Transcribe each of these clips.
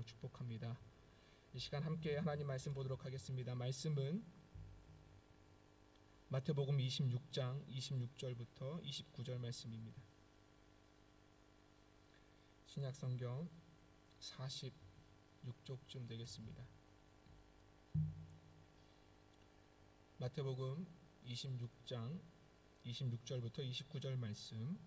이름으로 축복합니다. 이 시간 함께 하나님 말씀 보도록 하겠습니다. 말씀은 마태복음 26장 26절부터 29절 말씀입니다. 신약성경 46쪽쯤 되겠습니다. 마태복음 26장 26절부터 29절 말씀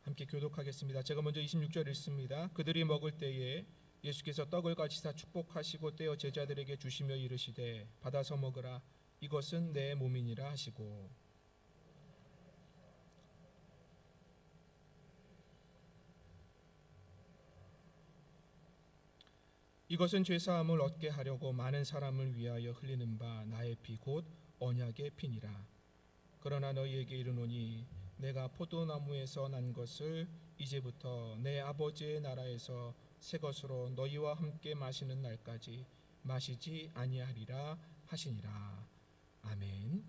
함께 교독하겠습니다. 제가 먼저 26절 읽습니다. 그들이 먹을 때에 예수께서 떡을 가지사 축복하시고 떼어 제자들에게 주시며 이르시되 받아서 먹으라 이것은 내 몸이니라 하시고 이것은 죄사함을 얻게 하려고 많은 사람을 위하여 흘리는 바 나의 피 곧 언약의 피니라. 그러나 너희에게 이르노니 내가 포도나무에서 난 것을 이제부터 내 아버지의 나라에서 새 것으로 너희와 함께 마시는 날까지 마시지 아니하리라 하시니라. 아멘.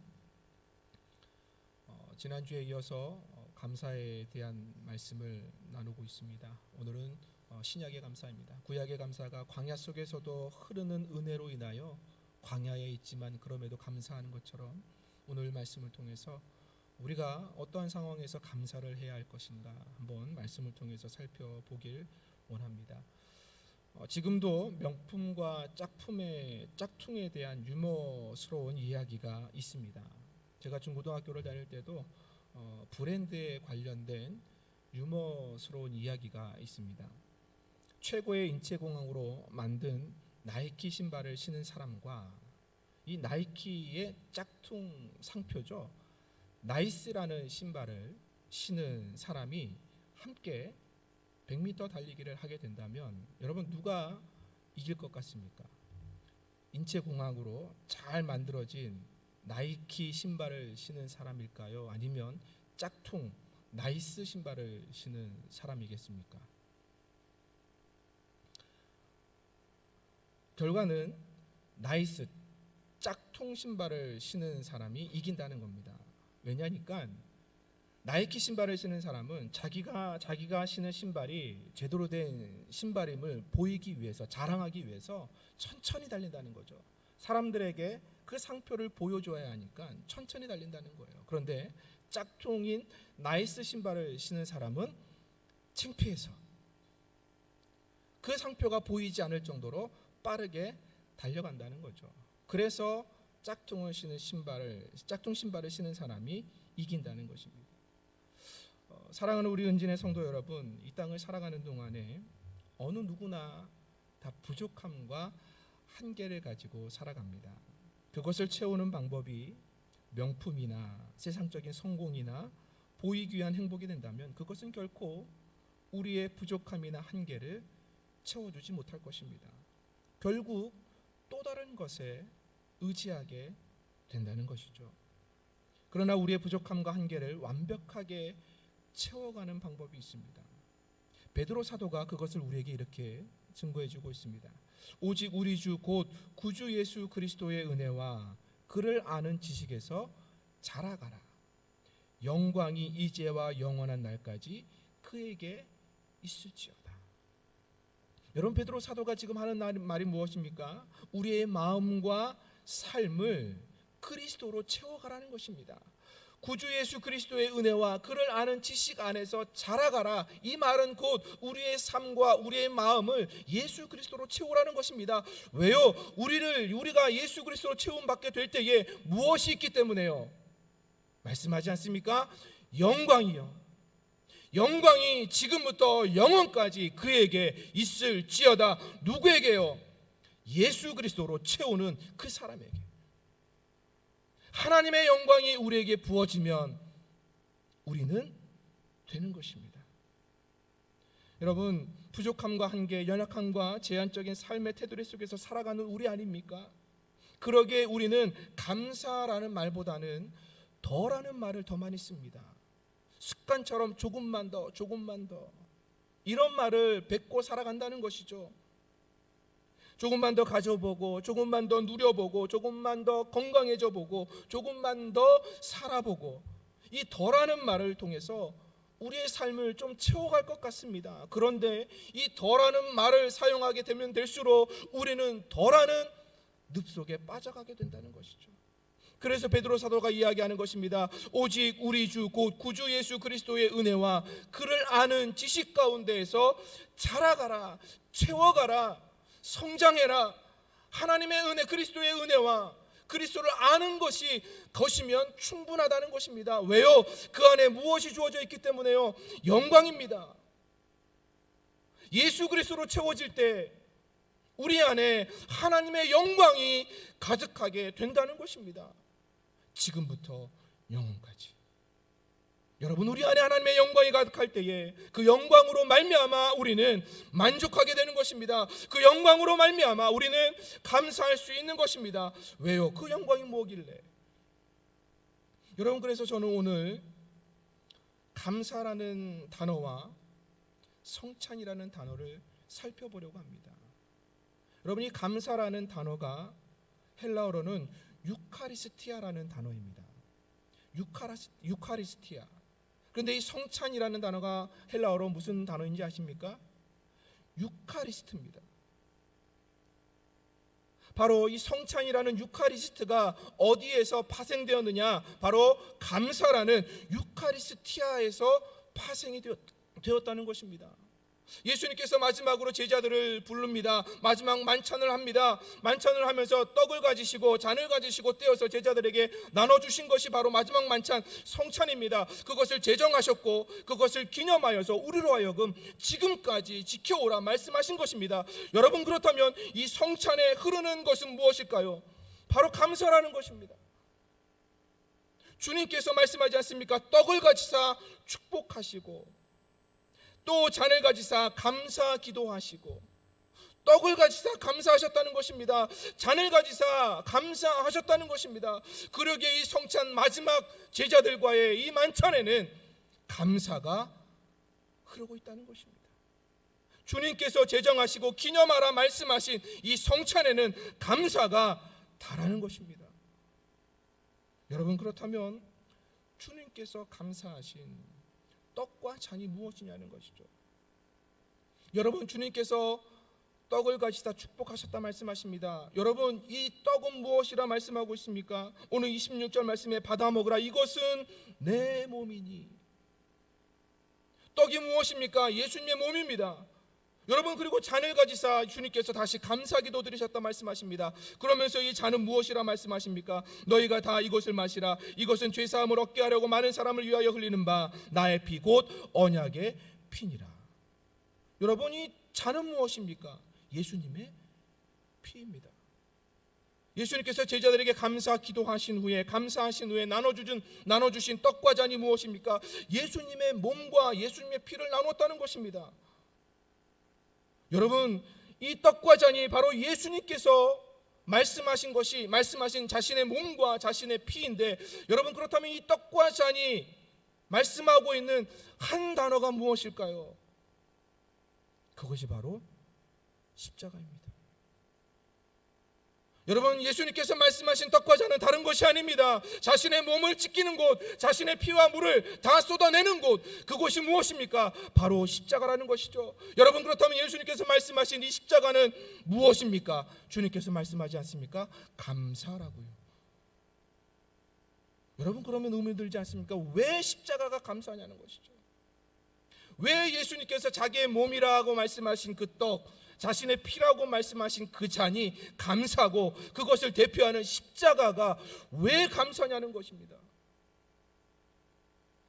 지난주에 이어서 감사에 대한 말씀을 나누고 있습니다. 오늘은 신약의 감사입니다. 구약의 감사가 광야 속에서도 흐르는 은혜로 인하여 광야에 있지만 그럼에도 감사하는 것처럼 오늘 말씀을 통해서 우리가 어떠한 상황에서 감사를 해야 할 것인가 한번 말씀을 통해서 살펴보길 원합니다. 지금도 명품과 짝퉁에 대한 유머스러운 이야기가 있습니다. 제가 중고등학교를 다닐 때도 브랜드에 관련된 유머스러운 이야기가 있습니다. 최고의 인체공학으로 만든 나이키 신발을 신은 사람과 이 나이키의 짝퉁 상표죠, 나이스라는 신발을 신은 사람이 함께 100m 달리기를 하게 된다면 여러분 누가 이길 것 같습니까? 인체공학으로 잘 만들어진 나이키 신발을 신은 사람일까요? 아니면 짝퉁 나이스 신발을 신은 사람이겠습니까? 결과는 나이스 짝퉁 신발을 신은 사람이 이긴다는 겁니다. 왜냐니까 나이키 신발을 신는 사람은 자기가 신은 신발이 제대로 된 신발임을 보이기 위해서, 자랑하기 위해서 천천히 달린다는 거죠. 사람들에게 그 상표를 보여줘야 하니까 천천히 달린다는 거예요. 그런데 짝퉁인 나이스 신발을 신는 사람은 창피해서 그 상표가 보이지 않을 정도로 빠르게 달려간다는 거죠. 그래서 짝퉁 신발을 신는 사람이 이긴다는 것입니다. 사랑하는 우리 은진의 성도 여러분, 이 땅을 살아가는 동안에 어느 누구나 다 부족함과 한계를 가지고 살아갑니다. 그것을 채우는 방법이 명품이나 세상적인 성공이나 보이기 위한 행복이 된다면 그것은 결코 우리의 부족함이나 한계를 채워주지 못할 것입니다. 결국 또 다른 것에 의지하게 된다는 것이죠. 그러나 우리의 부족함과 한계를 완벽하게 채워가는 방법이 있습니다. 베드로 사도가 그것을 우리에게 이렇게 증거해주고 있습니다. 오직 우리 주 곧 구주 예수 그리스도의 은혜와 그를 아는 지식에서 자라가라. 영광이 이제와 영원한 날까지 그에게 있을지어다. 여러분, 베드로 사도가 지금 하는 말이 무엇입니까? 우리의 마음과 삶을 그리스도로 채워가라는 것입니다. 구주 예수 그리스도의 은혜와 그를 아는 지식 안에서 자라가라. 이 말은 곧 우리의 삶과 우리의 마음을 예수 그리스도로 채우라는 것입니다. 왜요? 우리가 예수 그리스도로 채움받게 될 때에 무엇이 있기 때문에요? 말씀하지 않습니까? 영광이요. 영광이 지금부터 영원까지 그에게 있을지어다. 누구에게요? 예수 그리스도로 채우는 그 사람에게. 하나님의 영광이 우리에게 부어지면 우리는 되는 것입니다. 여러분, 부족함과 한계, 연약함과 제한적인 삶의 테두리 속에서 살아가는 우리 아닙니까? 그러기에 우리는 감사라는 말보다는 더라는 말을 더 많이 씁니다. 습관처럼 조금만 더 이런 말을 뱉고 살아간다는 것이죠. 조금만 더 가져보고, 조금만 더 누려보고, 조금만 더 건강해져 보고, 조금만 더 살아보고, 이 더라는 말을 통해서 우리의 삶을 좀 채워갈 것 같습니다. 그런데 이 더라는 말을 사용하게 되면 될수록 우리는 더라는 늪 속에 빠져가게 된다는 것이죠. 그래서 베드로 사도가 이야기하는 것입니다. 오직 우리 주 곧 구주 예수 그리스도의 은혜와 그를 아는 지식 가운데에서 자라가라, 채워가라, 성장해라. 하나님의 은혜, 그리스도의 은혜와 그리스도를 아는 것이면 충분하다는 것입니다. 왜요? 그 안에 무엇이 주어져 있기 때문에요. 영광입니다. 예수 그리스도로 채워질 때 우리 안에 하나님의 영광이 가득하게 된다는 것입니다. 지금부터 영원까지. 여러분, 우리 안에 하나님의 영광이 가득할 때에 그 영광으로 말미암아 우리는 만족하게 되는 것입니다. 그 영광으로 말미암아 우리는 감사할 수 있는 것입니다. 왜요? 그 영광이 뭐길래? 여러분, 그래서 저는 오늘 감사라는 단어와 성찬이라는 단어를 살펴보려고 합니다. 여러분, 이 감사라는 단어가 헬라어로는 유카리스티아라는 단어입니다. 유카리스티아. 그런데 이 성찬이라는 단어가 헬라어로 무슨 단어인지 아십니까? 유카리스트입니다. 바로 이 성찬이라는 유카리스트가 어디에서 파생되었느냐? 바로 감사라는 유카리스티아에서 파생이 되었다는 것입니다. 예수님께서 마지막으로 제자들을 부릅니다. 마지막 만찬을 합니다. 만찬을 하면서 떡을 가지시고 잔을 가지시고 떼어서 제자들에게 나눠주신 것이 바로 마지막 만찬 성찬입니다. 그것을 제정하셨고 그것을 기념하여서 우리로 하여금 지금까지 지켜오라 말씀하신 것입니다. 여러분, 그렇다면 이 성찬에 흐르는 것은 무엇일까요? 바로 감사라는 것입니다. 주님께서 말씀하지 않습니까? 떡을 가지사 축복하시고 또 잔을 가지사 감사 기도하시고, 떡을 가지사 감사하셨다는 것입니다. 잔을 가지사 감사하셨다는 것입니다. 그러기에 이 성찬 마지막 제자들과의 이 만찬에는 감사가 흐르고 있다는 것입니다. 주님께서 제정하시고 기념하라 말씀하신 이 성찬에는 감사가 달하는 것입니다. 여러분, 그렇다면 주님께서 감사하신 떡과 잔이 무엇이냐는 것이죠. 여러분, 주님께서 떡을 가지사 축복하셨다 말씀하십니다. 여러분, 이 떡은 무엇이라 말씀하고 있습니까? 오늘 26절 말씀에 받아 먹으라, 이것은 내 몸이니. 떡이 무엇입니까? 예수님의 몸입니다. 여러분, 그리고 잔을 가지사 주님께서 다시 감사기도 드리셨다 말씀하십니다. 그러면서 이 잔은 무엇이라 말씀하십니까? 너희가 다 이것을 마시라. 이것은 죄사함을 얻게 하려고 많은 사람을 위하여 흘리는 바 나의 피 곧 언약의 피니라. 여러분, 이 잔은 무엇입니까? 예수님의 피입니다. 예수님께서 제자들에게 감사하신 후에 나눠주신 떡과 잔이 무엇입니까? 예수님의 몸과 예수님의 피를 나눴다는 것입니다. 여러분, 이 떡과 잔이 바로 예수님께서 말씀하신 자신의 몸과 자신의 피인데, 여러분, 그렇다면 이 떡과 잔이 말씀하고 있는 한 단어가 무엇일까요? 그것이 바로 십자가입니다. 여러분, 예수님께서 말씀하신 떡과 잔은 다른 것이 아닙니다. 자신의 몸을 찢기는 곳, 자신의 피와 물을 다 쏟아내는 곳, 그곳이 무엇입니까? 바로 십자가라는 것이죠. 여러분, 그렇다면 예수님께서 말씀하신 이 십자가는 무엇입니까? 주님께서 말씀하지 않습니까? 감사라고요. 여러분, 그러면 의문 들지 않습니까? 왜 십자가가 감사냐는 것이죠. 왜 예수님께서 자기의 몸이라고 말씀하신 그 떡, 자신의 피라고 말씀하신 그 잔이 감사고 그것을 대표하는 십자가가 왜 감사냐는 것입니다.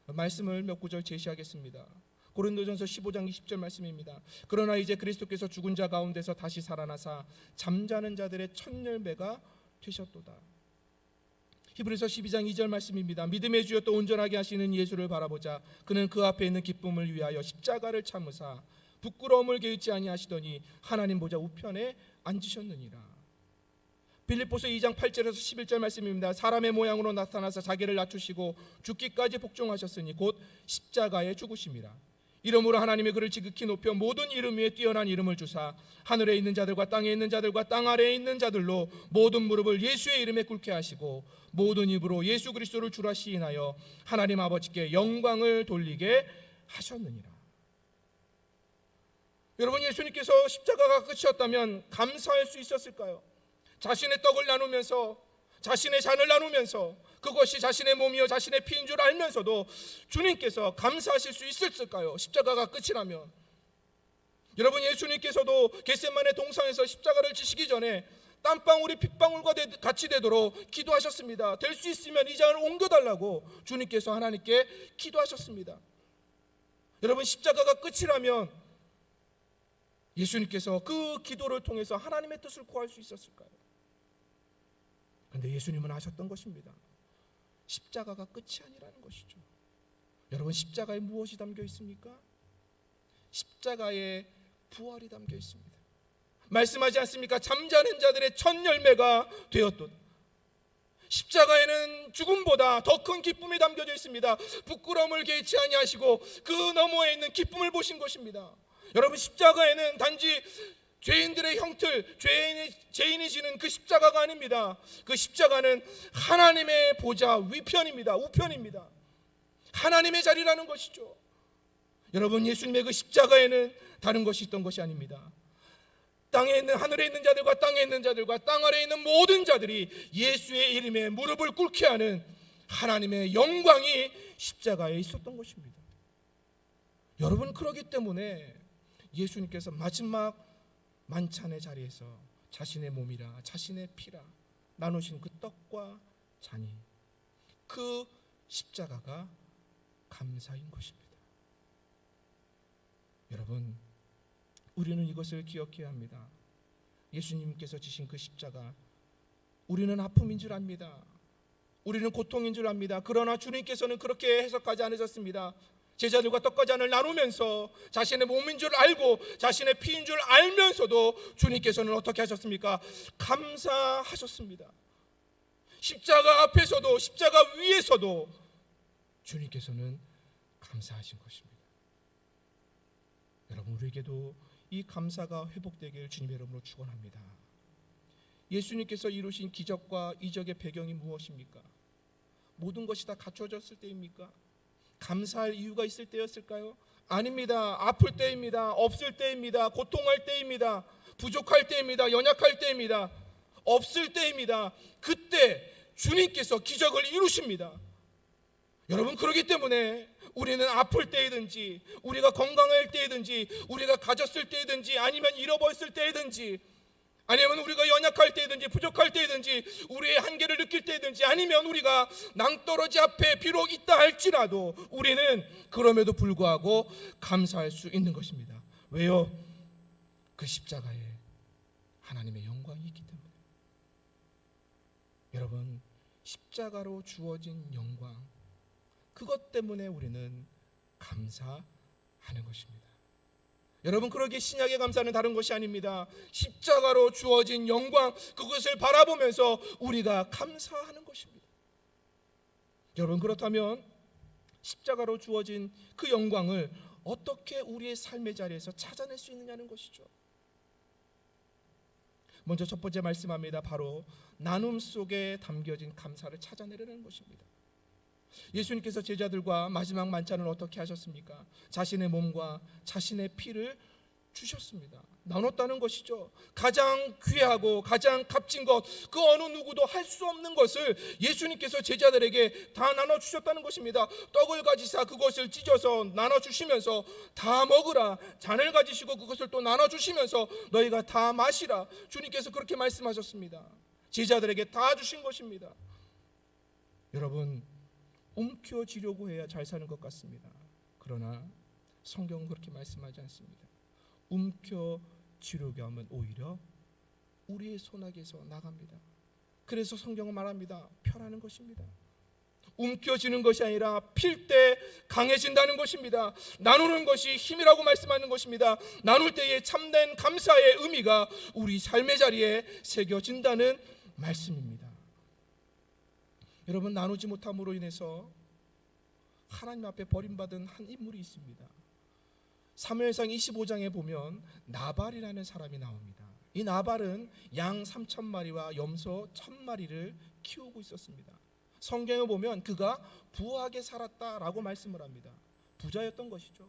말씀을 몇 구절 제시하겠습니다. 고린도전서 15장 20절 말씀입니다. 그러나 이제 그리스도께서 죽은 자 가운데서 다시 살아나사 잠자는 자들의 첫 열매가 되셨도다. 히브리서 12장 2절 말씀입니다. 믿음의 주여 또 온전하게 하시는 예수를 바라보자. 그는 그 앞에 있는 기쁨을 위하여 십자가를 참으사 부끄러움을 개의치 아니하시더니 하나님 보좌 우편에 앉으셨느니라. 빌립보서 2장 8절에서 11절 말씀입니다. 사람의 모양으로 나타나서 자기를 낮추시고 죽기까지 복종하셨으니 곧 십자가에 죽으심이라. 이러므로 하나님이 그를 지극히 높여 모든 이름 위에 뛰어난 이름을 주사 하늘에 있는 자들과 땅에 있는 자들과 땅 아래에 있는 자들로 모든 무릎을 예수의 이름에 꿇게 하시고 모든 입으로 예수 그리스도를 주라 시인하여 하나님 아버지께 영광을 돌리게 하셨느니라. 여러분, 예수님께서 십자가가 끝이었다면 감사할 수 있었을까요? 자신의 떡을 나누면서, 자신의 잔을 나누면서 그것이 자신의 몸이요 자신의 피인 줄 알면서도 주님께서 감사하실 수 있었을까요? 십자가가 끝이라면. 여러분, 예수님께서도 겟세마네 동산에서 십자가를 지시기 전에 땀방울이 핏방울과 같이 되도록 기도하셨습니다. 될 수 있으면 이 잔을 옮겨달라고 주님께서 하나님께 기도하셨습니다. 여러분, 십자가가 끝이라면 예수님께서 그 기도를 통해서 하나님의 뜻을 구할 수 있었을까요? 그런데 예수님은 하셨던 것입니다. 십자가가 끝이 아니라는 것이죠. 여러분, 십자가에 무엇이 담겨 있습니까? 십자가에 부활이 담겨 있습니다. 말씀하지 않습니까? 잠자는 자들의 첫 열매가 되었도다. 십자가에는 죽음보다 더 큰 기쁨이 담겨져 있습니다. 부끄러움을 개의치 아니하시고 그 너머에 있는 기쁨을 보신 것입니다. 여러분, 십자가에는 단지 죄인들의 형틀, 죄인이 지는 그 십자가가 아닙니다. 그 십자가는 하나님의 보좌 위편입니다. 우편입니다. 하나님의 자리라는 것이죠. 여러분, 예수님의 그 십자가에는 다른 것이 있던 것이 아닙니다. 땅에 있는, 하늘에 있는 자들과 땅에 있는 자들과 땅 아래에 있는 모든 자들이 예수의 이름에 무릎을 꿇게 하는 하나님의 영광이 십자가에 있었던 것입니다. 여러분, 그렇기 때문에 예수님께서 마지막 만찬의 자리에서 자신의 몸이라 자신의 피라 나누신 그 떡과 잔이 그 십자가가 감사인 것입니다. 여러분, 우리는 이것을 기억해야 합니다. 예수님께서 지신 그 십자가, 우리는 아픔인 줄 압니다. 우리는 고통인 줄 압니다. 그러나 주님께서는 그렇게 해석하지 않으셨습니다. 제자들과 떡과 잔을 나누면서 자신의 몸인 줄 알고 자신의 피인 줄 알면서도 주님께서는 어떻게 하셨습니까? 감사하셨습니다. 십자가 앞에서도 십자가 위에서도 주님께서는 감사하신 것입니다. 여러분, 우리에게도 이 감사가 회복되길 주님의 이름으로 축원합니다. 예수님께서 이루신 기적과 이적의 배경이 무엇입니까? 모든 것이 다 갖춰졌을 때입니까? 감사할 이유가 있을 때였을까요? 아닙니다. 아플 때입니다. 없을 때입니다. 고통할 때입니다. 부족할 때입니다. 연약할 때입니다. 없을 때입니다. 그때 주님께서 기적을 이루십니다. 여러분, 그렇기 때문에 우리는 아플 때이든지 우리가 건강할 때이든지 우리가 가졌을 때이든지 아니면 잃어버렸을 때이든지 아니면 우리가 연약할 때이든지 부족할 때이든지 우리의 한계를 느낄 때이든지 아니면 우리가 낭떠러지 앞에 비록 있다 할지라도 우리는 그럼에도 불구하고 감사할 수 있는 것입니다. 왜요? 그 십자가에 하나님의 영광이 있기 때문에. 여러분, 십자가로 주어진 영광, 그것 때문에 우리는 감사하는 것입니다. 여러분, 그러기에 신약의 감사는 다른 것이 아닙니다. 십자가로 주어진 영광, 그것을 바라보면서 우리가 감사하는 것입니다. 여러분, 그렇다면 십자가로 주어진 그 영광을 어떻게 우리의 삶의 자리에서 찾아낼 수 있느냐는 것이죠. 먼저 첫 번째 말씀합니다. 바로 나눔 속에 담겨진 감사를 찾아내려는 것입니다. 예수님께서 제자들과 마지막 만찬을 어떻게 하셨습니까? 자신의 몸과 자신의 피를 주셨습니다. 나눴다는 것이죠. 가장 귀하고 가장 값진 것, 그 어느 누구도 할 수 없는 것을 예수님께서 제자들에게 다 나눠주셨다는 것입니다. 떡을 가지사 그것을 찢어서 나눠주시면서 다 먹으라, 잔을 가지시고 그것을 또 나눠주시면서 너희가 다 마시라, 주님께서 그렇게 말씀하셨습니다. 제자들에게 다 주신 것입니다. 여러분, 움켜쥐려고 해야 잘 사는 것 같습니다. 그러나 성경은 그렇게 말씀하지 않습니다. 움켜쥐려고 하면 오히려 우리의 손아귀에서 나갑니다. 그래서 성경은 말합니다. 펴라는 것입니다. 움켜쥐는 것이 아니라 필 때 강해진다는 것입니다. 나누는 것이 힘이라고 말씀하는 것입니다. 나눌 때의 참된 감사의 의미가 우리 삶의 자리에 새겨진다는 말씀입니다. 여러분, 나누지 못함으로 인해서 하나님 앞에 버림받은 한 인물이 있습니다. 사무엘상 25장에 보면 나발이라는 사람이 나옵니다. 이 나발은 양 3,000마리와 염소 1,000마리를 키우고 있었습니다. 성경에 보면 그가 부하게 살았다라고 말씀을 합니다. 부자였던 것이죠.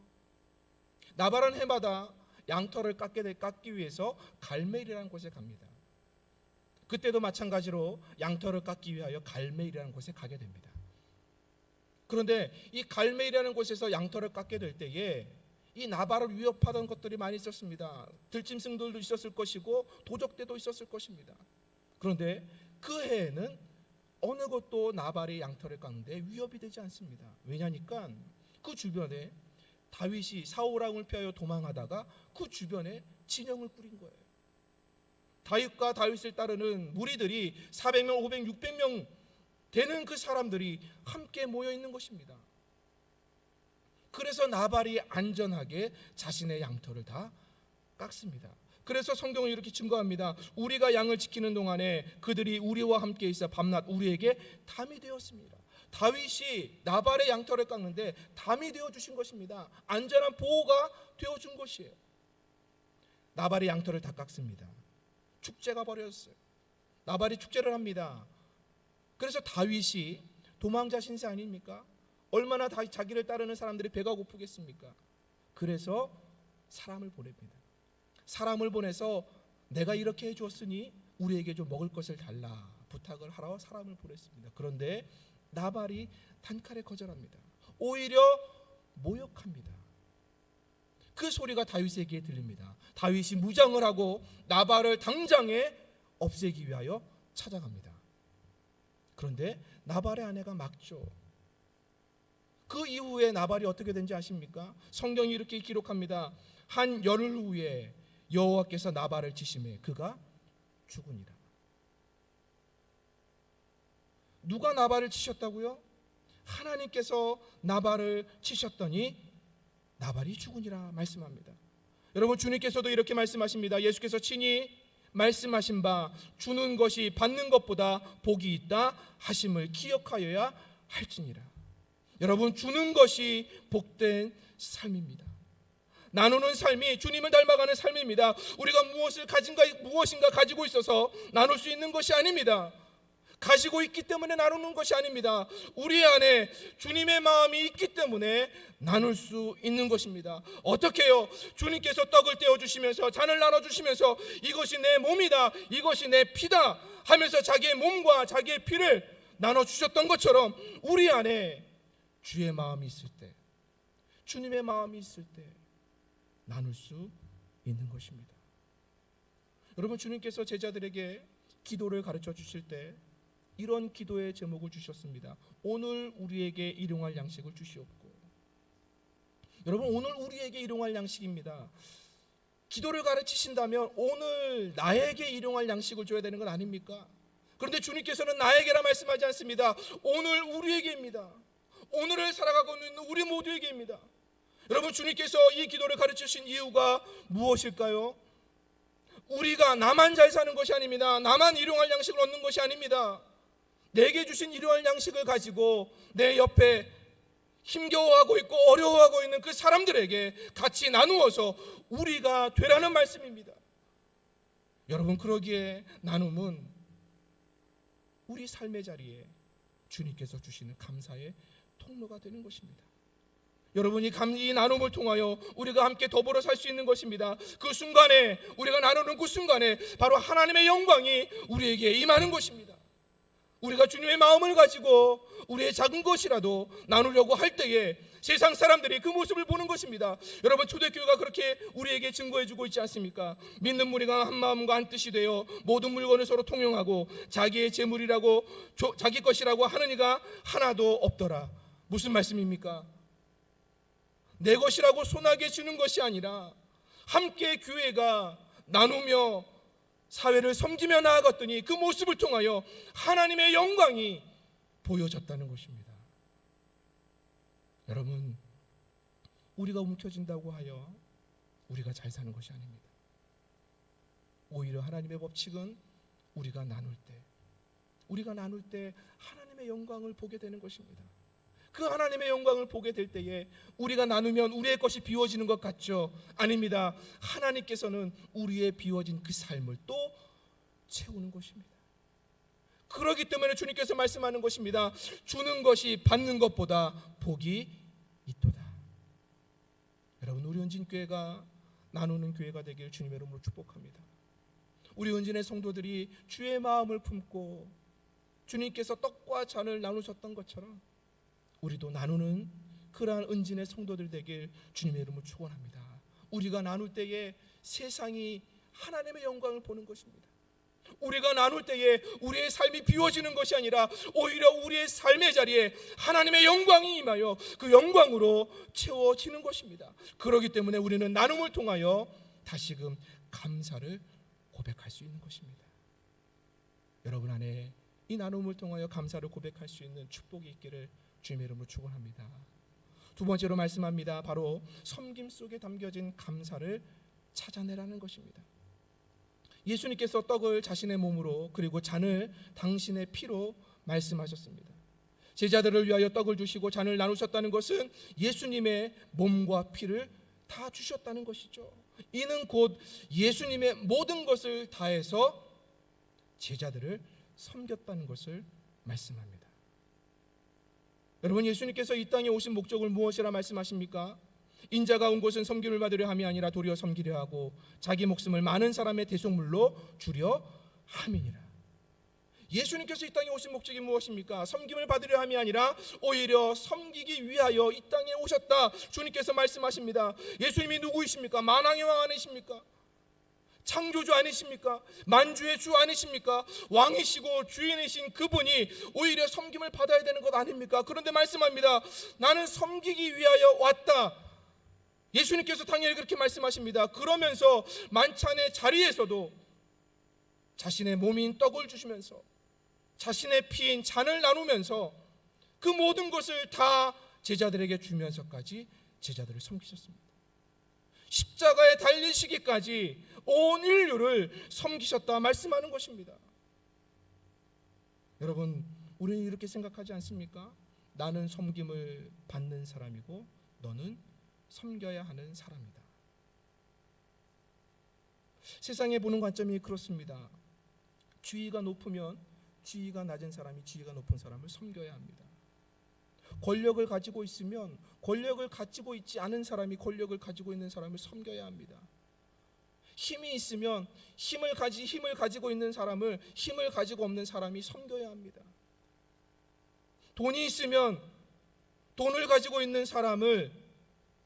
나발은 해마다 양털을 깎기 위해서 갈멜이라는 곳에 갑니다. 그때도 마찬가지로 양털을 깎기 위하여 갈멜이라는 곳에 가게 됩니다. 그런데 이 갈멜이라는 곳에서 양털을 깎게 될 때에 이 나발을 위협하던 것들이 많이 있었습니다. 들짐승들도 있었을 것이고 도적대도 있었을 것입니다. 그런데 그 해에는 어느 것도 나발의 양털을 깎는데 위협이 되지 않습니다. 왜냐니까 그 주변에 다윗이 사울 왕을 피하여 도망하다가 그 주변에 진영을 꾸린 거예요. 다윗과 다윗을 따르는 무리들이 400명, 500명, 600명 되는 그 사람들이 함께 모여 있는 것입니다. 그래서 나발이 안전하게 자신의 양털을 다 깎습니다. 그래서 성경은 이렇게 증거합니다. 우리가 양을 지키는 동안에 그들이 우리와 함께 있어 밤낮 우리에게 담이 되었습니다. 다윗이 나발의 양털을 깎는데 담이 되어주신 것입니다. 안전한 보호가 되어준 것이에요. 나발의 양털을 다 깎습니다. 축제가 벌어졌어요. 나발이 축제를 합니다. 그래서 다윗이 도망자 신세 아닙니까? 얼마나 자기를 따르는 사람들이 배가 고프겠습니까? 그래서 사람을 보냅니다. 사람을 보내서 내가 이렇게 해주었으니 우리에게 좀 먹을 것을 달라 부탁을 하러 사람을 보냈습니다. 그런데 나발이 단칼에 거절합니다. 오히려 모욕합니다. 그 소리가 다윗에게 들립니다. 다윗이 무장을 하고 나발을 당장에 없애기 위하여 찾아갑니다. 그런데 나발의 아내가 막죠. 그 이후에 나발이 어떻게 된지 아십니까? 성경이 이렇게 기록합니다. 한 열흘 후에 여호와께서 나발을 치심에 그가 죽으니라. 누가 나발을 치셨다고요? 하나님께서 나발을 치셨더니 나발이 죽으니라 말씀합니다. 여러분, 주님께서도 이렇게 말씀하십니다. 예수께서 친히 말씀하신 바 주는 것이 받는 것보다 복이 있다 하심을 기억하여야 할지니라. 여러분, 주는 것이 복된 삶입니다. 나누는 삶이 주님을 닮아가는 삶입니다. 우리가 무엇인가 가지고 있어서 나눌 수 있는 것이 아닙니다. 가지고 있기 때문에 나누는 것이 아닙니다. 우리 안에 주님의 마음이 있기 때문에 나눌 수 있는 것입니다. 어떻게 해요? 주님께서 떡을 떼어주시면서 잔을 나눠주시면서 이것이 내 몸이다, 이것이 내 피다 하면서 자기의 몸과 자기의 피를 나눠주셨던 것처럼 우리 안에 주의 마음이 있을 때, 주님의 마음이 있을 때 나눌 수 있는 것입니다. 여러분, 주님께서 제자들에게 기도를 가르쳐 주실 때 이런 기도의 제목을 주셨습니다. 오늘 우리에게 일용할 양식을 주시옵고. 여러분, 오늘 우리에게 일용할 양식입니다. 기도를 가르치신다면 오늘 나에게 일용할 양식을 줘야 되는 건 아닙니까? 그런데 주님께서는 나에게라 말씀하지 않습니다. 오늘 우리에게입니다. 오늘을 살아가고 있는 우리 모두에게입니다. 여러분, 주님께서 이 기도를 가르치신 이유가 무엇일까요? 우리가 나만 잘 사는 것이 아닙니다. 나만 일용할 양식을 얻는 것이 아닙니다. 내게 주신 일용할 양식을 가지고 내 옆에 힘겨워하고 있고 어려워하고 있는 그 사람들에게 같이 나누어서 우리가 되라는 말씀입니다. 여러분, 그러기에 나눔은 우리 삶의 자리에 주님께서 주시는 감사의 통로가 되는 것입니다. 여러분이 이 나눔을 통하여 우리가 함께 더불어 살 수 있는 것입니다. 그 순간에, 우리가 나누는 그 순간에 바로 하나님의 영광이 우리에게 임하는 것입니다. 우리가 주님의 마음을 가지고 우리의 작은 것이라도 나누려고 할 때에 세상 사람들이 그 모습을 보는 것입니다. 여러분, 초대교회가 그렇게 우리에게 증거해주고 있지 않습니까? 믿는 무리가 한 마음과 한 뜻이 되어 모든 물건을 서로 통용하고 자기의 재물이라고 자기 것이라고 하는 이가 하나도 없더라. 무슨 말씀입니까? 내 것이라고 손아귀에 주는 것이 아니라 함께 교회가 나누며 사회를 섬기며 나아갔더니 그 모습을 통하여 하나님의 영광이 보여졌다는 것입니다. 여러분, 우리가 움켜진다고 하여 우리가 잘 사는 것이 아닙니다. 오히려 하나님의 법칙은 우리가 나눌 때 하나님의 영광을 보게 되는 것입니다. 그 하나님의 영광을 보게 될 때에 우리가 나누면 우리의 것이 비워지는 것 같죠? 아닙니다. 하나님께서는 우리의 비워진 그 삶을 또 채우는 것입니다. 그렇기 때문에 주님께서 말씀하는 것입니다. 주는 것이 받는 것보다 복이 있도다. 여러분, 우리 은진교회가 나누는 교회가 되길 주님의 이름으로 축복합니다. 우리 은진의 성도들이 주의 마음을 품고 주님께서 떡과 잔을 나누셨던 것처럼 우리도 나누는 그러한 은진의 성도들 되길 주님의 이름으로 축원합니다. 우리가 나눌 때에 세상이 하나님의 영광을 보는 것입니다. 우리가 나눌 때에 우리의 삶이 비워지는 것이 아니라 오히려 우리의 삶의 자리에 하나님의 영광이 임하여 그 영광으로 채워지는 것입니다. 그렇기 때문에 우리는 나눔을 통하여 다시금 감사를 고백할 수 있는 것입니다. 여러분 안에 이 나눔을 통하여 감사를 고백할 수 있는 축복이 있기를 주님의 이름으로 축원합니다. 두 번째로 말씀합니다. 바로 섬김 속에 담겨진 감사를 찾아내라는 것입니다. 예수님께서 떡을 자신의 몸으로 그리고 잔을 당신의 피로 말씀하셨습니다. 제자들을 위하여 떡을 주시고 잔을 나누셨다는 것은 예수님의 몸과 피를 다 주셨다는 것이죠. 이는 곧 예수님의 모든 것을 다해서 제자들을 섬겼다는 것을 말씀합니다. 여러분, 예수님께서 이 땅에 오신 목적을 무엇이라 말씀하십니까? 인자가 온 곳은 섬김을 받으려 함이 아니라 도리어 섬기려 하고 자기 목숨을 많은 사람의 대속물로 주려 함이니라. 예수님께서 이 땅에 오신 목적이 무엇입니까? 섬김을 받으려 함이 아니라 오히려 섬기기 위하여 이 땅에 오셨다. 주님께서 말씀하십니다. 예수님이 누구이십니까? 만왕의 왕 아니십니까? 창조주 아니십니까? 만주의 주 아니십니까? 왕이시고 주인이신 그분이 오히려 섬김을 받아야 되는 것 아닙니까? 그런데 말씀합니다. 나는 섬기기 위하여 왔다. 예수님께서 당연히 그렇게 말씀하십니다. 그러면서 만찬의 자리에서도 자신의 몸인 떡을 주시면서 자신의 피인 잔을 나누면서 그 모든 것을 다 제자들에게 주면서까지 제자들을 섬기셨습니다. 십자가에 달리시기까지 온 인류를 섬기셨다 말씀하는 것입니다. 여러분, 우리는 이렇게 생각하지 않습니까? 나는 섬김을 받는 사람이고 너는 섬겨야 하는 사람이다. 세상에 보는 관점이 그렇습니다. 지위가 높으면 지위가 낮은 사람이 지위가 높은 사람을 섬겨야 합니다. 권력을 가지고 있으면 권력을 가지고 있지 않은 사람이 권력을 가지고 있는 사람을 섬겨야 합니다. 힘이 있으면 힘을 가지고 있는 사람을 힘을 가지고 없는 사람이 섬겨야 합니다. 돈이 있으면 돈을 가지고 있는 사람을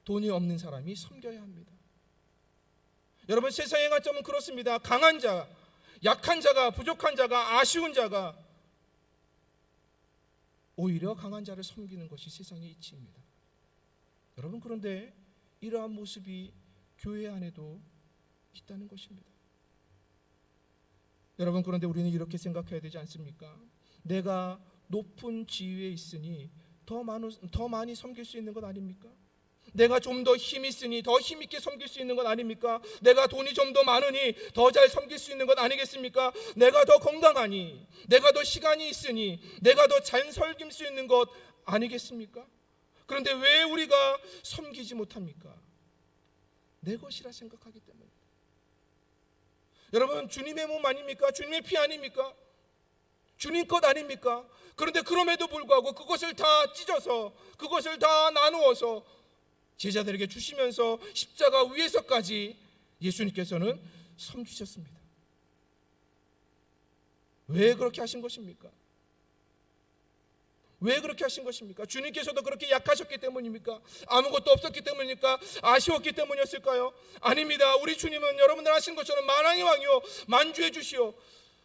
돈이 없는 사람이 섬겨야 합니다. 여러분, 세상의 관점은 그렇습니다. 강한 자, 약한 자가, 부족한 자가, 아쉬운 자가 오히려 강한 자를 섬기는 것이 세상의 이치입니다. 여러분, 그런데 이러한 모습이 교회 안에도 있다는 것입니다. 여러분, 그런데 우리는 이렇게 생각해야 되지 않습니까? 내가 높은 지위에 있으니 더 많이 섬길 수 있는 것 아닙니까? 내가 좀 더 힘이 있으니 더 힘있게 섬길 수 있는 것 아닙니까? 내가 돈이 좀 더 많으니 더 잘 섬길 수 있는 것 아니겠습니까? 내가 더 건강하니, 내가 더 시간이 있으니 내가 더 잘 섬길 수 있는 것 아니겠습니까? 그런데 왜 우리가 섬기지 못합니까? 내 것이라 생각하기 때문에. 여러분, 주님의 몸 아닙니까? 주님의 피 아닙니까? 주님 것 아닙니까? 그런데 그럼에도 불구하고 그것을 다 찢어서, 그것을 다 나누어서 제자들에게 주시면서 십자가 위에서까지 예수님께서는 섬기셨습니다. 왜 그렇게 하신 것입니까? 왜 그렇게 하신 것입니까? 주님께서도 그렇게 약하셨기 때문입니까? 아무것도 없었기 때문입니까? 아쉬웠기 때문이었을까요? 아닙니다. 우리 주님은 여러분들 아시는 것처럼 만왕의 왕이요 만주의 주시요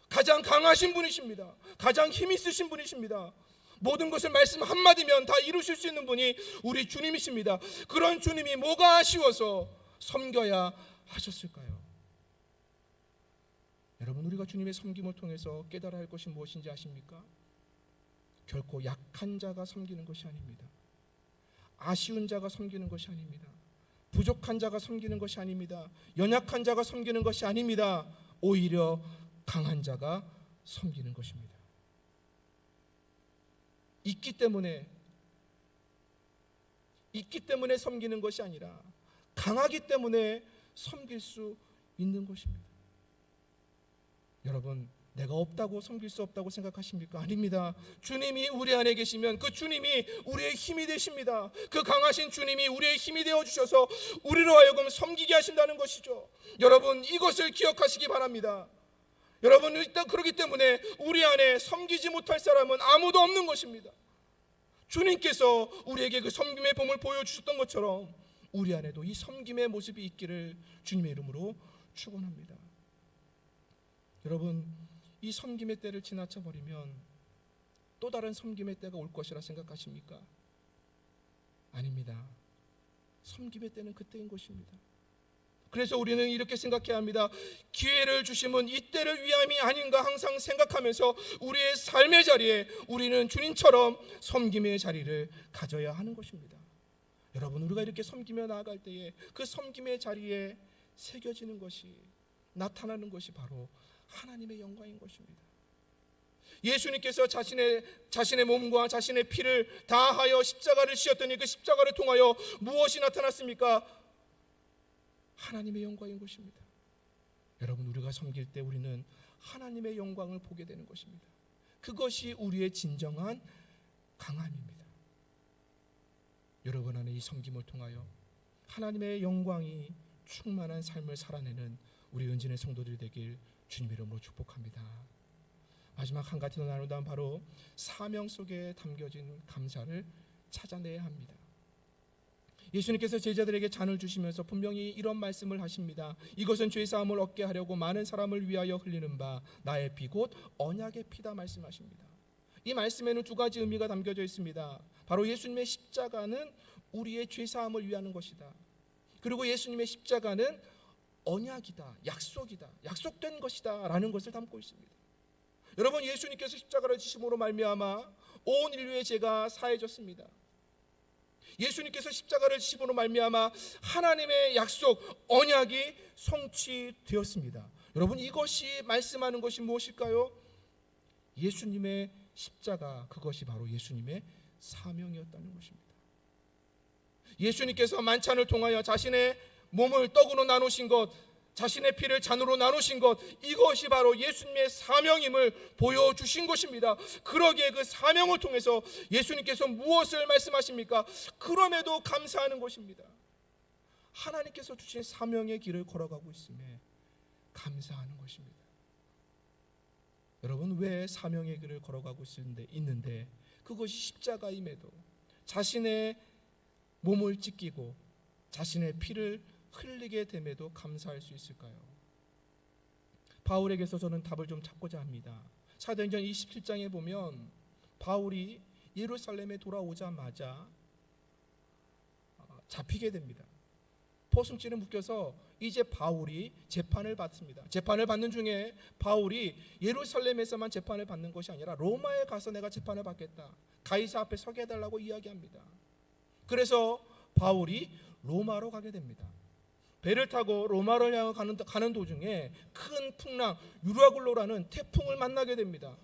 가장 강하신 분이십니다. 가장 힘 있으신 분이십니다. 모든 것을 말씀 한마디면 다 이루실 수 있는 분이 우리 주님이십니다. 그런 주님이 뭐가 아쉬워서 섬겨야 하셨을까요? 여러분, 우리가 주님의 섬김을 통해서 깨달아야 할 것이 무엇인지 아십니까? 결코 약한 자가 섬기는 것이 아닙니다. 아쉬운 자가 섬기는 것이 아닙니다. 부족한 자가 섬기는 것이 아닙니다. 연약한 자가 섬기는 것이 아닙니다. 오히려 강한 자가 섬기는 것입니다. 있기 때문에 섬기는 것이 아니라 강하기 때문에 섬길 수 있는 것입니다. 여러분, 내가 없다고 섬길 수 없다고 생각하십니까? 아닙니다. 주님이 우리 안에 계시면 그 주님이 우리의 힘이 되십니다. 그 강하신 주님이 우리의 힘이 되어 주셔서 우리로 하여금 섬기게 하신다는 것이죠. 여러분, 이것을 기억하시기 바랍니다. 여러분, 일단 그렇기 때문에 우리 안에 섬기지 못할 사람은 아무도 없는 것입니다. 주님께서 우리에게 그 섬김의 봄을 보여주셨던 것처럼 우리 안에도 이 섬김의 모습이 있기를 주님의 이름으로 축원합니다. 여러분, 이 섬김의 때를 지나쳐 버리면 또 다른 섬김의 때가 올 것이라 생각하십니까? 아닙니다. 섬김의 때는 그때인 것입니다. 그래서 우리는 이렇게 생각해야 합니다. 기회를 주심은 이 때를 위함이 아닌가 항상 생각하면서 우리의 삶의 자리에 우리는 주님처럼 섬김의 자리를 가져야 하는 것입니다. 여러분, 우리가 이렇게 섬기며 나아갈 때에 그 섬김의 자리에 새겨지는 것이, 나타나는 것이 바로 하나님의 영광인 것입니다. 예수님께서 자신의 몸과 자신의 피를 다하여 십자가를 지었더니 그 십자가를 통하여 무엇이 나타났습니까? 하나님의 영광인 것입니다. 여러분, 우리가 섬길 때 우리는 하나님의 영광을 보게 되는 것입니다. 그것이 우리의 진정한 강함입니다. 여러분 안에 이 섬김을 통하여 하나님의 영광이 충만한 삶을 살아내는 우리 은진의 성도들이 되길 주님의 이름으로 축복합니다. 마지막 한 가지 더 나누다면 바로 사명 속에 담겨진 감사를 찾아내야 합니다. 예수님께서 제자들에게 잔을 주시면서 분명히 이런 말씀을 하십니다. 이것은 죄사함을 얻게 하려고 많은 사람을 위하여 흘리는 바 나의 피 곧 언약의 피다 말씀하십니다. 이 말씀에는 두 가지 의미가 담겨져 있습니다. 바로 예수님의 십자가는 우리의 죄사함을 위하는 것이다. 그리고 예수님의 십자가는 언약이다, 약속이다, 약속된 것이다 라는 것을 담고 있습니다. 여러분, 예수님께서 십자가를 지심으로 말미암아 온 인류의 죄가 사해졌습니다. 예수님께서 십자가를 지심으로 말미암아 하나님의 약속, 언약이 성취되었습니다. 여러분, 이것이 말씀하는 것이 무엇일까요? 예수님의 십자가, 그것이 바로 예수님의 사명이었다는 것입니다. 예수님께서 만찬을 통하여 자신의 몸을 떡으로 나누신 것, 자신의 피를 잔으로 나누신 것, 이것이 바로 예수님의 사명임을 보여주신 것입니다. 그러기에 그 사명을 통해서 예수님께서 무엇을 말씀하십니까? 그럼에도 감사하는 것입니다. 하나님께서 주신 사명의 길을 걸어가고 있음에 감사하는 것입니다. 여러분, 왜 사명의 길을 걸어가고 있는데 그것이 십자가임에도 자신의 몸을 찢기고 자신의 피를 흘리게 됨에도 감사할 수 있을까요? 바울에게서 저는 답을 좀 찾고자 합니다. 사도행전 27장에 보면 바울이 예루살렘에 돌아오자마자 잡히게 됩니다. 포승줄에 묶여서 이제 바울이 재판을 받습니다. 재판을 받는 중에 바울이 예루살렘에서만 재판을 받는 것이 아니라 로마에 가서 내가 재판을 받겠다, 가이사 앞에 서게 해달라고 이야기합니다. 그래서 바울이 로마로 가게 됩니다. 배를 타고 로마를 향해 가는 도중에 큰 풍랑, 유라굴로라는 태풍을 만나게 됩니다.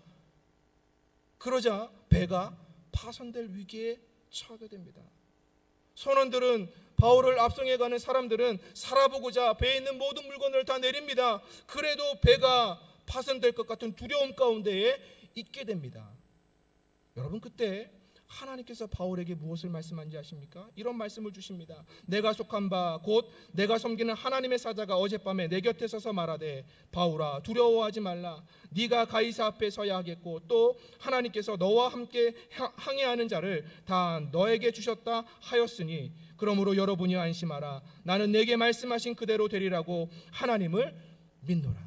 그러자 배가 파손될 위기에 처하게 됩니다. 선원들은, 바울을 앞서게 가는 사람들은 살아보고자 배에 있는 모든 물건을 다 내립니다. 그래도 배가 파손될 것 같은 두려움 가운데에 있게 됩니다. 여러분, 그때 하나님께서 바울에게 무엇을 말씀한지 아십니까? 이런 말씀을 주십니다. 내가 속한 바 곧 내가 섬기는 하나님의 사자가 어젯밤에 내 곁에 서서 말하되 바울아, 두려워하지 말라. 네가 가이사 앞에 서야 하겠고 또 하나님께서 너와 함께 항해하는 자를 다 너에게 주셨다 하였으니 그러므로 여러분이 안심하라. 나는 내게 말씀하신 그대로 되리라고 하나님을 믿노라.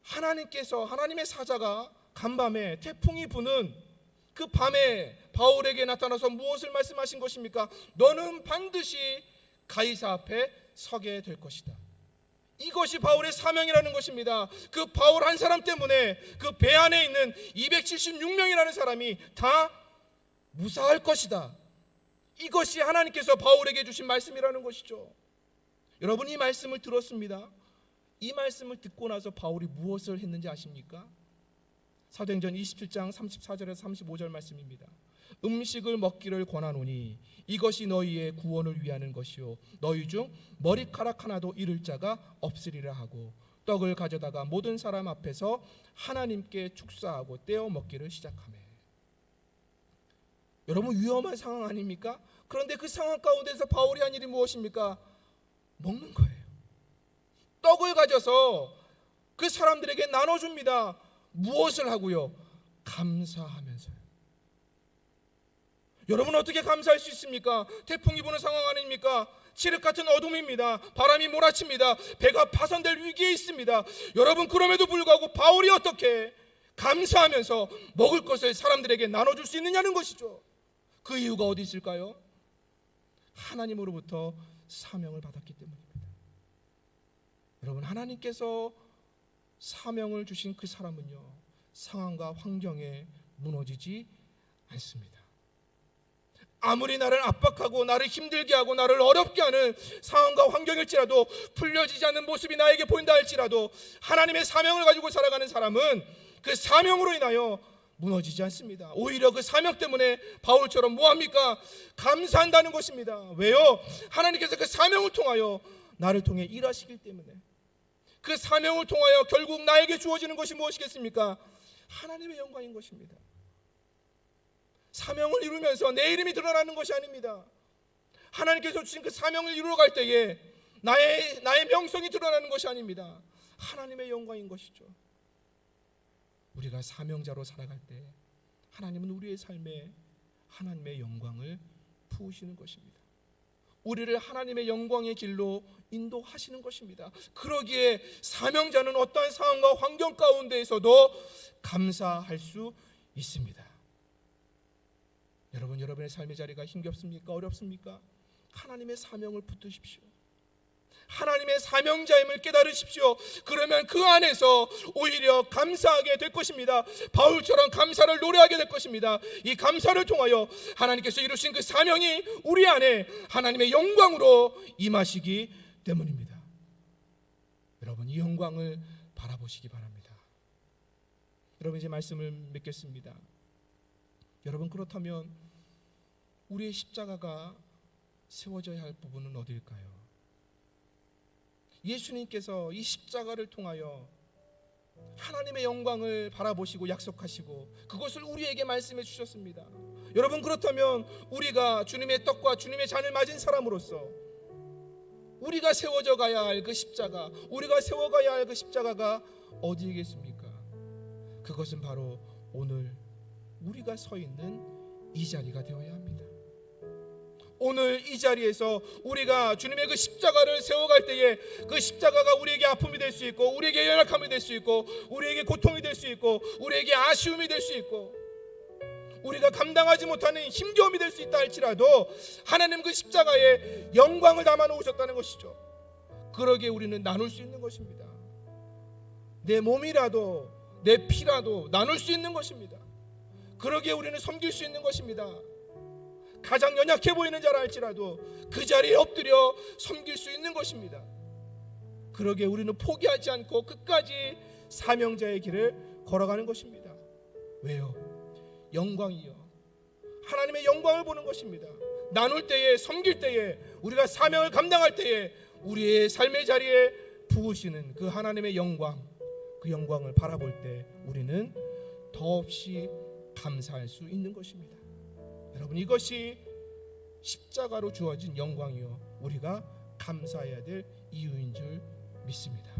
하나님께서, 하나님의 사자가 간밤에 태풍이 부는 그 밤에 바울에게 나타나서 무엇을 말씀하신 것입니까? 너는 반드시 가이사 앞에 서게 될 것이다. 이것이 바울의 사명이라는 것입니다. 그 바울 한 사람 때문에 그 배 안에 있는 276명이라는 사람이 다 무사할 것이다. 이것이 하나님께서 바울에게 주신 말씀이라는 것이죠. 여러분, 이 말씀을 들었습니다. 이 말씀을 듣고 나서 바울이 무엇을 했는지 아십니까? 사도행전 27장 34절에서 35절 말씀입니다. 음식을 먹기를 권하노니 이것이 너희의 구원을 위하는 것이요 너희 중 머리카락 하나도 잃을 자가 없으리라 하고 떡을 가져다가 모든 사람 앞에서 하나님께 축사하고 떼어 먹기를 시작하며. 여러분, 위험한 상황 아닙니까? 그런데 그 상황 가운데서 바울이 한 일이 무엇입니까? 먹는 거예요. 떡을 가져서 그 사람들에게 나눠줍니다. 무엇을 하고요? 감사하면서요. 여러분, 어떻게 감사할 수 있습니까? 태풍이 부는 상황 아닙니까? 칠흑 같은 어둠입니다. 바람이 몰아칩니다. 배가 파손될 위기에 있습니다. 여러분, 그럼에도 불구하고 바울이 어떻게 감사하면서 먹을 것을 사람들에게 나눠줄 수 있느냐는 것이죠. 그 이유가 어디 있을까요? 하나님으로부터 사명을 받았기 때문입니다. 여러분, 하나님께서 사명을 주신 그 사람은요, 상황과 환경에 무너지지 않습니다. 아무리 나를 압박하고 나를 힘들게 하고 나를 어렵게 하는 상황과 환경일지라도, 풀려지지 않는 모습이 나에게 보인다 할지라도, 하나님의 사명을 가지고 살아가는 사람은 그 사명으로 인하여 무너지지 않습니다. 오히려 그 사명 때문에 바울처럼 뭐합니까? 감사한다는 것입니다. 왜요? 하나님께서 그 사명을 통하여 나를 통해 일하시기 때문에. 그 사명을 통하여 결국 나에게 주어지는 것이 무엇이겠습니까? 하나님의 영광인 것입니다. 사명을 이루면서 내 이름이 드러나는 것이 아닙니다. 하나님께서 주신 그 사명을 이루어갈 때에 나의 명성이 드러나는 것이 아닙니다. 하나님의 영광인 것이죠. 우리가 사명자로 살아갈 때 하나님은 우리의 삶에 하나님의 영광을 부으시는 것입니다. 우리를 하나님의 영광의 길로 인도하시는 것입니다. 그러기에 사명자는 어떠한 상황과 환경 가운데에서도 감사할 수 있습니다. 여러분, 여러분의 삶의 자리가 힘겹습니까? 어렵습니까? 하나님의 사명을 붙드십시오. 하나님의 사명자임을 깨달으십시오. 그러면 그 안에서 오히려 감사하게 될 것입니다. 바울처럼 감사를 노래하게 될 것입니다. 이 감사를 통하여 하나님께서 이루신 그 사명이 우리 안에 하나님의 영광으로 임하시기 때문입니다. 여러분, 이 영광을 바라보시기 바랍니다. 여러분, 이제 말씀을 맺겠습니다. 여러분, 그렇다면 우리의 십자가가 세워져야 할 부분은 어디일까요? 예수님께서 이 십자가를 통하여 하나님의 영광을 바라보시고 약속하시고 그것을 우리에게 말씀해 주셨습니다. 여러분, 그렇다면 우리가 주님의 떡과 주님의 잔을 맞은 사람으로서 우리가 세워져 가야 할 그 십자가, 우리가 세워가야 할 그 십자가가 어디이겠습니까? 그것은 바로 오늘 우리가 서 있는 이 자리가 되어야 합니다. 오늘 이 자리에서 우리가 주님의 그 십자가를 세워갈 때에 그 십자가가 우리에게 아픔이 될 수 있고, 우리에게 연약함이 될 수 있고, 우리에게 고통이 될 수 있고, 우리에게 아쉬움이 될 수 있고, 우리가 감당하지 못하는 힘겨움이 될 수 있다 할지라도 하나님 그 십자가에 영광을 담아 놓으셨다는 것이죠. 그러기에 우리는 나눌 수 있는 것입니다. 내 몸이라도 내 피라도 나눌 수 있는 것입니다. 그러기에 우리는 섬길 수 있는 것입니다. 가장 연약해 보이는 자라 할지라도 그 자리에 엎드려 섬길 수 있는 것입니다. 그러기에 우리는 포기하지 않고 끝까지 사명자의 길을 걸어가는 것입니다. 왜요? 영광이요, 하나님의 영광을 보는 것입니다. 나눌 때에, 섬길 때에, 우리가 사명을 감당할 때에 우리의 삶의 자리에 부으시는 그 하나님의 영광, 그 영광을 바라볼 때 우리는 더없이 감사할 수 있는 것입니다. 여러분, 이것이 십자가로 주어진 영광이요, 우리가 감사해야 될 이유인 줄 믿습니다.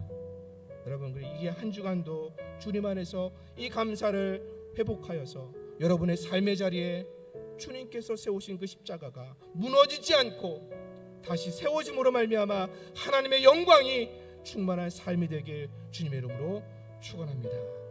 여러분, 이게 한 주간도 주님 안에서 이 감사를 회복하여서 여러분의 삶의 자리에 주님께서 세우신 그 십자가가 무너지지 않고 다시 세워짐으로 말미암아 하나님의 영광이 충만한 삶이 되길 주님의 이름으로 축원합니다.